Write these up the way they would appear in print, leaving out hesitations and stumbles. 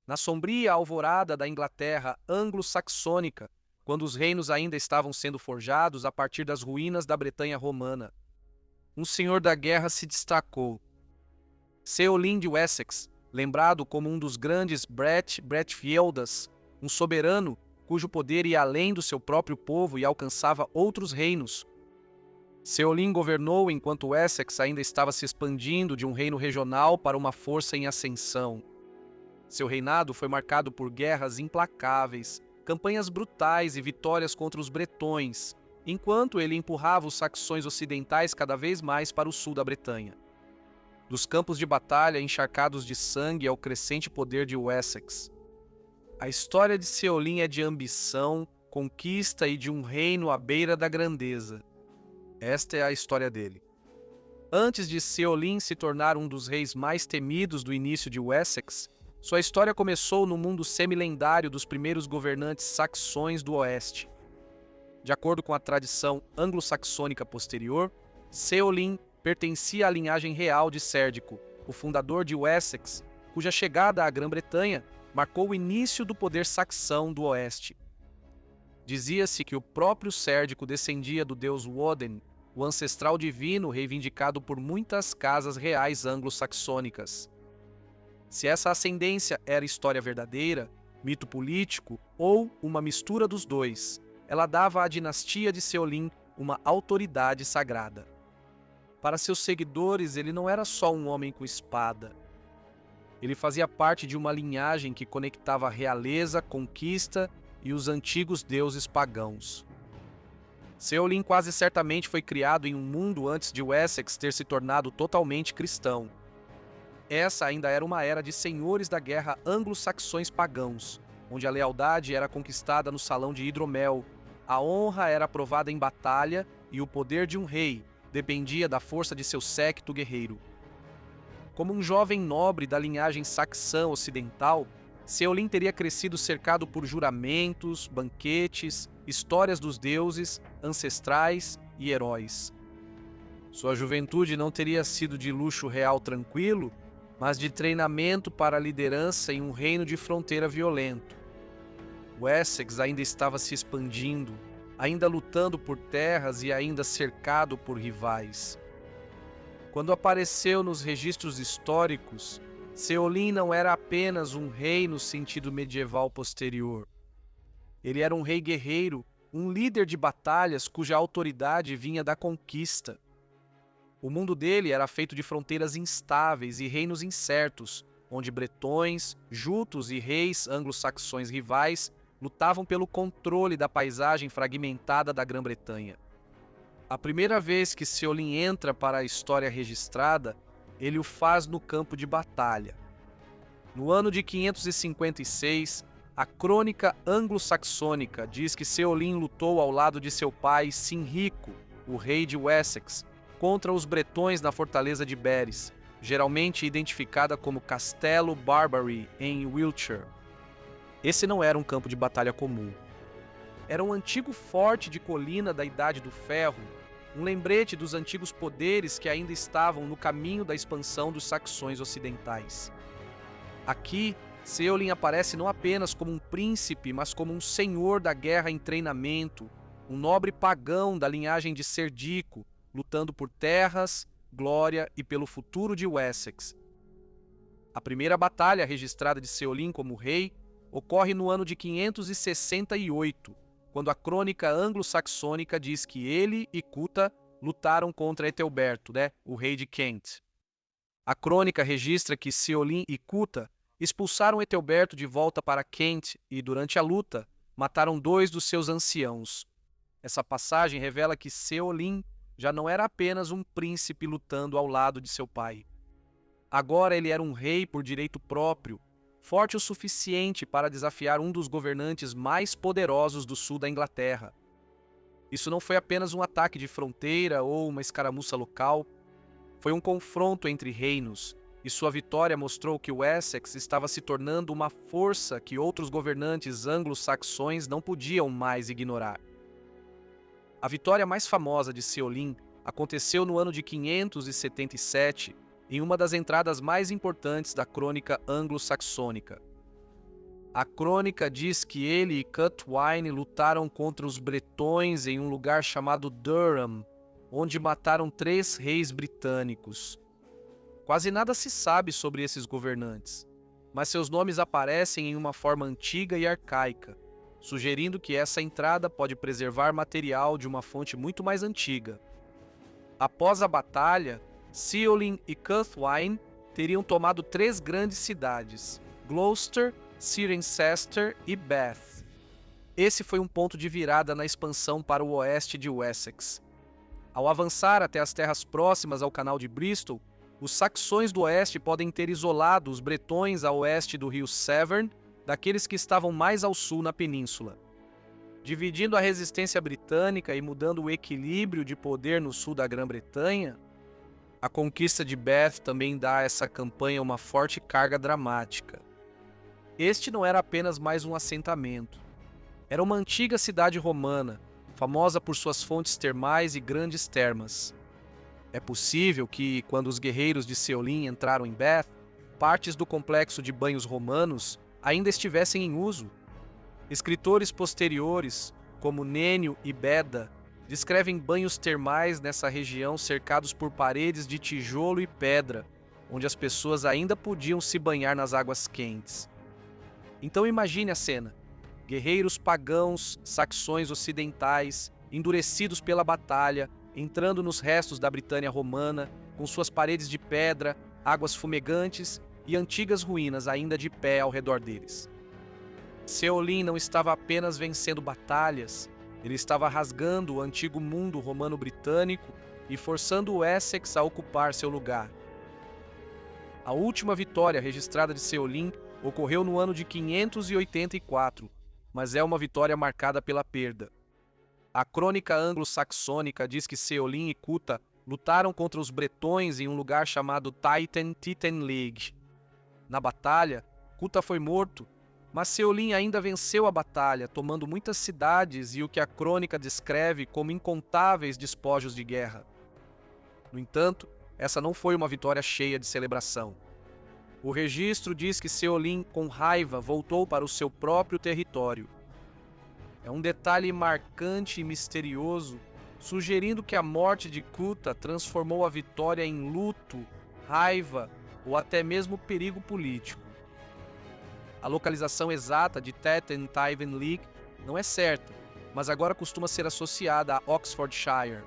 na sombria alvorada da Inglaterra anglo-saxônica, quando os reinos ainda estavam sendo forjados a partir das ruínas da Bretanha romana. Um senhor da guerra se destacou. Ceolin de Wessex, lembrado como um dos grandes Bretfieldas, um soberano cujo poder ia além do seu próprio povo e alcançava outros reinos. Ceolin governou enquanto Wessex ainda estava se expandindo de um reino regional para uma força em ascensão. Seu reinado foi marcado por guerras implacáveis, campanhas brutais e vitórias contra os bretões, enquanto ele empurrava os saxões ocidentais cada vez mais para o sul da Bretanha. Dos campos de batalha encharcados de sangue ao crescente poder de Wessex. A história de Ceolin é de ambição, conquista e de um reino à beira da grandeza. Esta é a história dele. Antes de Ceolin se tornar um dos reis mais temidos do início de Wessex, sua história começou no mundo semi-lendário dos primeiros governantes saxões do oeste. De acordo com a tradição anglo-saxônica posterior, Ceolin pertencia à linhagem real de Sérdico, o fundador de Wessex, cuja chegada à Grã-Bretanha marcou o início do poder saxão do oeste. Dizia-se que o próprio Sérdico descendia do deus Woden, o ancestral divino reivindicado por muitas casas reais anglo-saxônicas. Se essa ascendência era história verdadeira, mito político ou uma mistura dos dois, ela dava à dinastia de Ceolin uma autoridade sagrada. Para seus seguidores, ele não era só um homem com espada. Ele fazia parte de uma linhagem que conectava a realeza, conquista e os antigos deuses pagãos. Ceolin quase certamente foi criado em um mundo antes de Wessex ter se tornado totalmente cristão. Essa ainda era uma era de senhores da guerra anglo-saxões pagãos, onde a lealdade era conquistada no salão de hidromel, a honra era provada em batalha e o poder de um rei dependia da força de seu séquito guerreiro. Como um jovem nobre da linhagem saxã ocidental, Ceolin teria crescido cercado por juramentos, banquetes, histórias dos deuses, ancestrais e heróis. Sua juventude não teria sido de luxo real tranquilo, mas de treinamento para a liderança em um reino de fronteira violento. Wessex ainda estava se expandindo, ainda lutando por terras e ainda cercado por rivais. Quando apareceu nos registros históricos, Ceolin não era apenas um rei no sentido medieval posterior. Ele era um rei guerreiro, um líder de batalhas cuja autoridade vinha da conquista. O mundo dele era feito de fronteiras instáveis e reinos incertos, onde bretões, jutos e reis anglo-saxões rivais lutavam pelo controle da paisagem fragmentada da Grã-Bretanha. A primeira vez que Ceolin entra para a história registrada, ele o faz no campo de batalha. No ano de 556, a crônica anglo-saxônica diz que Ceolin lutou ao lado de seu pai Sinrico, o rei de Wessex, contra os bretões na fortaleza de Beres, geralmente identificada como Castelo Barbary, em Wiltshire. Esse não era um campo de batalha comum. Era um antigo forte de colina da Idade do Ferro, um lembrete dos antigos poderes que ainda estavam no caminho da expansão dos saxões ocidentais. Aqui, Ceolin aparece não apenas como um príncipe, mas como um senhor da guerra em treinamento, um nobre pagão da linhagem de Sérdico, lutando por terras, glória e pelo futuro de Wessex. A primeira batalha registrada de Ceolin como rei ocorre no ano de 568, quando a crônica anglo-saxônica diz que ele e Cuta lutaram contra Etelberto, o rei de Kent. A crônica registra que Ceolin e Cuta expulsaram Etelberto de volta para Kent e, durante a luta, mataram 2 dos seus anciãos. Essa passagem revela que Ceolin já não era apenas um príncipe lutando ao lado de seu pai. Agora ele era um rei por direito próprio, forte o suficiente para desafiar um dos governantes mais poderosos do sul da Inglaterra. Isso não foi apenas um ataque de fronteira ou uma escaramuça local, foi um confronto entre reinos, e sua vitória mostrou que Wessex estava se tornando uma força que outros governantes anglo-saxões não podiam mais ignorar. A vitória mais famosa de Ceolin aconteceu no ano de 577, em uma das entradas mais importantes da crônica anglo-saxônica. A crônica diz que ele e Cutwine lutaram contra os bretões em um lugar chamado Durham, onde mataram 3 reis britânicos. Quase nada se sabe sobre esses governantes, mas seus nomes aparecem em uma forma antiga e arcaica, sugerindo que essa entrada pode preservar material de uma fonte muito mais antiga. Após a batalha, Ceolin e Cutwine teriam tomado 3 grandes cidades, Gloucester, Cirencester e Bath. Esse foi um ponto de virada na expansão para o oeste de Wessex. Ao avançar até as terras próximas ao canal de Bristol, os saxões do oeste podem ter isolado os bretões a oeste do rio Severn daqueles que estavam mais ao sul na península. Dividindo a resistência britânica e mudando o equilíbrio de poder no sul da Grã-Bretanha, a conquista de Bath também dá a essa campanha uma forte carga dramática. Este não era apenas mais um assentamento. Era uma antiga cidade romana, famosa por suas fontes termais e grandes termas. É possível que, quando os guerreiros de Ceolin entraram em Bath, partes do complexo de banhos romanos ainda estivessem em uso. Escritores posteriores, como Nênio e Beda, descrevem banhos termais nessa região cercados por paredes de tijolo e pedra, onde as pessoas ainda podiam se banhar nas águas quentes. Então imagine a cena: guerreiros pagãos, saxões ocidentais, endurecidos pela batalha, entrando nos restos da Britânia romana, com suas paredes de pedra, águas fumegantes e antigas ruínas ainda de pé ao redor deles. Ceolin não estava apenas vencendo batalhas, ele estava rasgando o antigo mundo romano-britânico e forçando o Essex a ocupar seu lugar. A última vitória registrada de Ceolin ocorreu no ano de 584, mas é uma vitória marcada pela perda. A crônica anglo-saxônica diz que Ceolin e Cuta lutaram contra os bretões em um lugar chamado Tythen League. Na batalha, Cuta foi morto, mas Ceolin ainda venceu a batalha, tomando muitas cidades e o que a crônica descreve como incontáveis despojos de guerra. No entanto, essa não foi uma vitória cheia de celebração. O registro diz que Ceolin, com raiva, voltou para o seu próprio território. É um detalhe marcante e misterioso, sugerindo que a morte de Cuta transformou a vitória em luto, raiva ou até mesmo perigo político. A localização exata de Tythen League não é certa, mas agora costuma ser associada a Oxfordshire.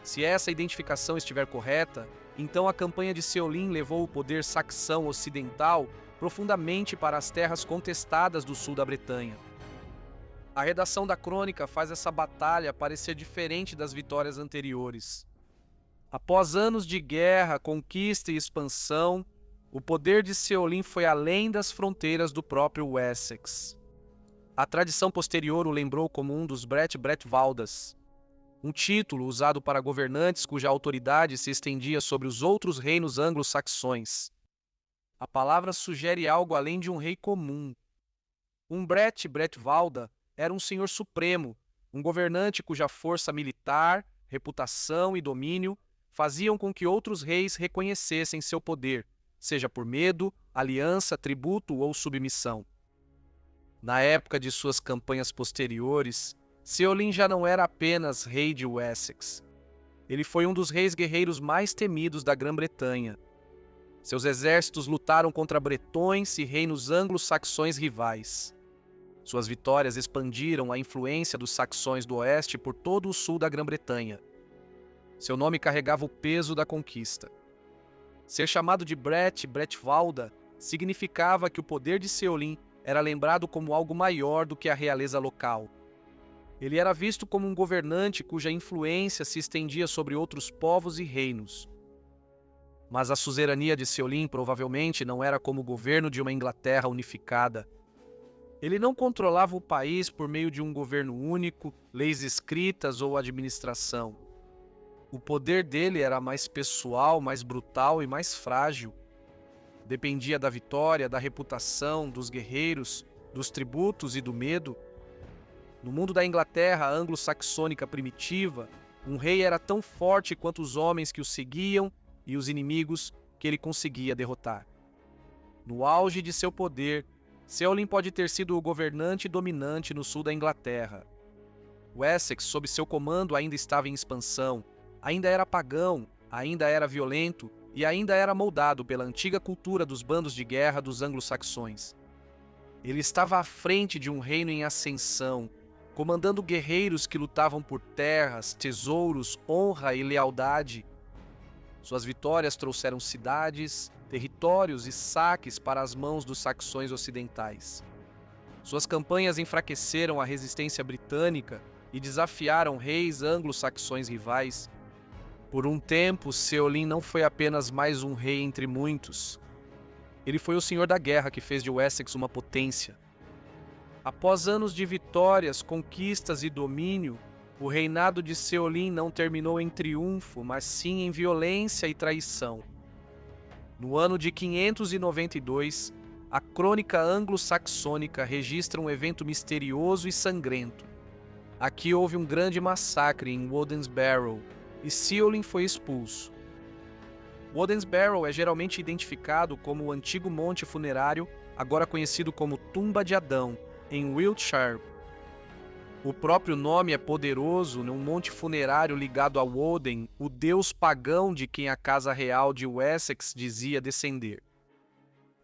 Se essa identificação estiver correta, então a campanha de Ceolin levou o poder saxão ocidental profundamente para as terras contestadas do sul da Bretanha. A redação da crônica faz essa batalha parecer diferente das vitórias anteriores. Após anos de guerra, conquista e expansão, o poder de Ceolin foi além das fronteiras do próprio Wessex. A tradição posterior o lembrou como um dos Bretvaldas, um título usado para governantes cuja autoridade se estendia sobre os outros reinos anglo-saxões. A palavra sugere algo além de um rei comum. Um Bretvalda era um senhor supremo, um governante cuja força militar, reputação e domínio faziam com que outros reis reconhecessem seu poder, seja por medo, aliança, tributo ou submissão. Na época de suas campanhas posteriores, Ceolin já não era apenas rei de Wessex. Ele foi um dos reis guerreiros mais temidos da Grã-Bretanha. Seus exércitos lutaram contra bretões e reinos anglo-saxões rivais. Suas vitórias expandiram a influência dos saxões do oeste por todo o sul da Grã-Bretanha. Seu nome carregava o peso da conquista. Ser chamado de Bretvalda significava que o poder de Ceolin era lembrado como algo maior do que a realeza local. Ele era visto como um governante cuja influência se estendia sobre outros povos e reinos. Mas a suzerania de Ceolin provavelmente não era como o governo de uma Inglaterra unificada. Ele não controlava o país por meio de um governo único, leis escritas ou administração. O poder dele era mais pessoal, mais brutal e mais frágil. Dependia da vitória, da reputação, dos guerreiros, dos tributos e do medo. No mundo da Inglaterra anglo-saxônica primitiva, um rei era tão forte quanto os homens que o seguiam e os inimigos que ele conseguia derrotar. No auge de seu poder, Ceolin pode ter sido o governante dominante no sul da Inglaterra. O Essex, sob seu comando, ainda estava em expansão, ainda era pagão, ainda era violento e ainda era moldado pela antiga cultura dos bandos de guerra dos anglo-saxões. Ele estava à frente de um reino em ascensão, comandando guerreiros que lutavam por terras, tesouros, honra e lealdade. Suas vitórias trouxeram cidades, territórios e saques para as mãos dos saxões ocidentais. Suas campanhas enfraqueceram a resistência britânica e desafiaram reis anglo-saxões rivais. Por um tempo, Ceolin não foi apenas mais um rei entre muitos. Ele foi o senhor da guerra que fez de Wessex uma potência. Após anos de vitórias, conquistas e domínio, o reinado de Ceolin não terminou em triunfo, mas sim em violência e traição. No ano de 592, a crônica anglo-saxônica registra um evento misterioso e sangrento. Aqui houve um grande massacre em Woden's-Barrow e Ceolin foi expulso. Woden's-Barrow é geralmente identificado como o antigo monte funerário, agora conhecido como Tumba de Adão, em Wiltshire. O próprio nome é poderoso num monte funerário ligado a Woden, o deus pagão de quem a casa real de Wessex dizia descender.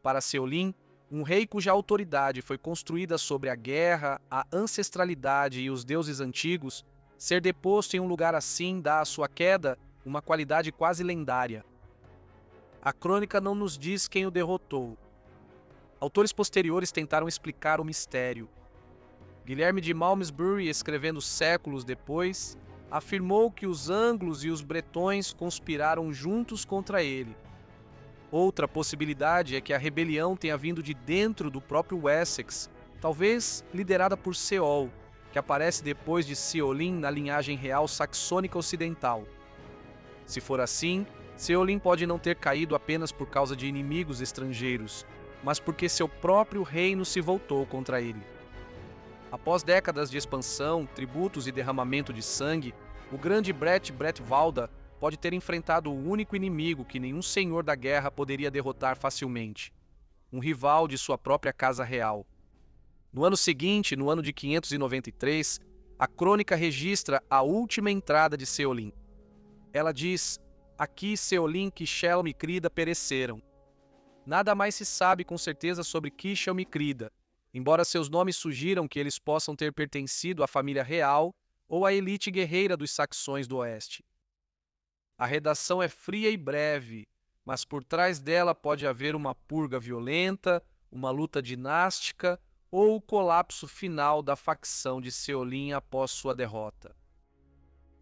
Para Ceolin, um rei cuja autoridade foi construída sobre a guerra, a ancestralidade e os deuses antigos, ser deposto em um lugar assim dá à sua queda uma qualidade quase lendária. A crônica não nos diz quem o derrotou. Autores posteriores tentaram explicar o mistério. Guilherme de Malmesbury, escrevendo séculos depois, afirmou que os anglos e os bretões conspiraram juntos contra ele. Outra possibilidade é que a rebelião tenha vindo de dentro do próprio Wessex, talvez liderada por Ceol, que aparece depois de Ceolin na linhagem real saxônica ocidental. Se for assim, Ceolin pode não ter caído apenas por causa de inimigos estrangeiros, mas porque seu próprio reino se voltou contra ele. Após décadas de expansão, tributos e derramamento de sangue, o grande Bretwalda pode ter enfrentado o único inimigo que nenhum senhor da guerra poderia derrotar facilmente, um rival de sua própria casa real. No ano seguinte, no ano de 593, a crônica registra a última entrada de Ceolin. Ela diz: aqui Ceolin, Kishel e Micrida pereceram. Nada mais se sabe com certeza sobre Kishel e Micrida, embora seus nomes sugiram que eles possam ter pertencido à família real ou à elite guerreira dos saxões do oeste. A redação é fria e breve, mas por trás dela pode haver uma purga violenta, uma luta dinástica ou o colapso final da facção de Ceolin após sua derrota.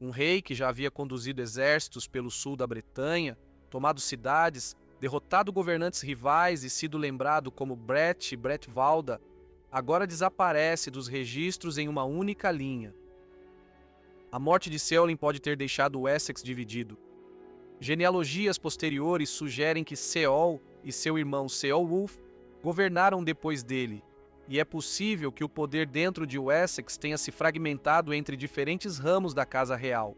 Um rei que já havia conduzido exércitos pelo sul da Bretanha, tomado cidades, derrotado governantes rivais e sido lembrado como Bretwalda, agora desaparece dos registros em uma única linha. A morte de Ceolin pode ter deixado o Essex dividido. Genealogias posteriores sugerem que Ceol e seu irmão Ceolwulf governaram depois dele, e é possível que o poder dentro de Wessex tenha se fragmentado entre diferentes ramos da casa real.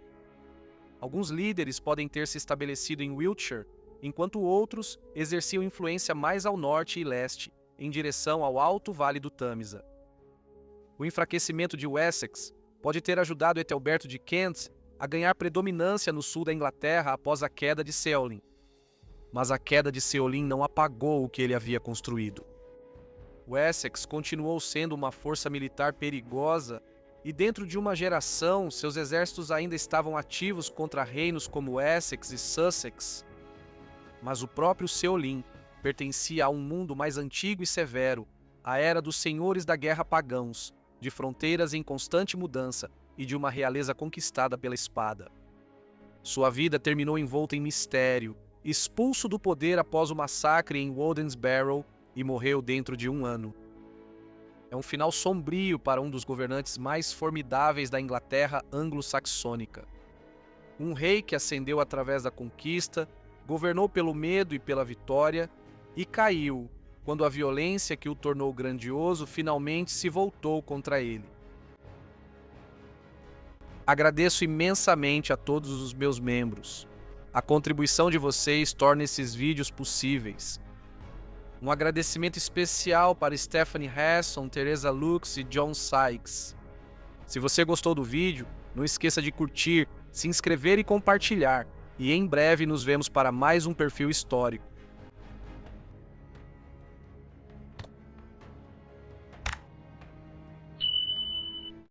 Alguns líderes podem ter se estabelecido em Wiltshire, enquanto outros exerciam influência mais ao norte e leste, em direção ao alto vale do Tâmisa. O enfraquecimento de Wessex pode ter ajudado Ethelberto de Kent a ganhar predominância no sul da Inglaterra após a queda de Ceolin. Mas a queda de Ceolin não apagou o que ele havia construído. Wessex continuou sendo uma força militar perigosa e dentro de uma geração seus exércitos ainda estavam ativos contra reinos como Essex e Sussex. Mas o próprio Ceolin pertencia a um mundo mais antigo e severo, a era dos senhores da guerra pagãos, de fronteiras em constante mudança e de uma realeza conquistada pela espada. Sua vida terminou envolta em mistério, expulso do poder após o massacre em Woden's-Barrow e morreu dentro de 1 ano. É um final sombrio para um dos governantes mais formidáveis da Inglaterra anglo-saxônica. Um rei que ascendeu através da conquista, governou pelo medo e pela vitória, e caiu quando a violência que o tornou grandioso finalmente se voltou contra ele. Agradeço imensamente a todos os meus membros. A contribuição de vocês torna esses vídeos possíveis. Um agradecimento especial para Stephanie Hasson, Teresa Lux e John Sykes. Se você gostou do vídeo, não esqueça de curtir, se inscrever e compartilhar. E em breve nos vemos para mais um Perfil Histórico.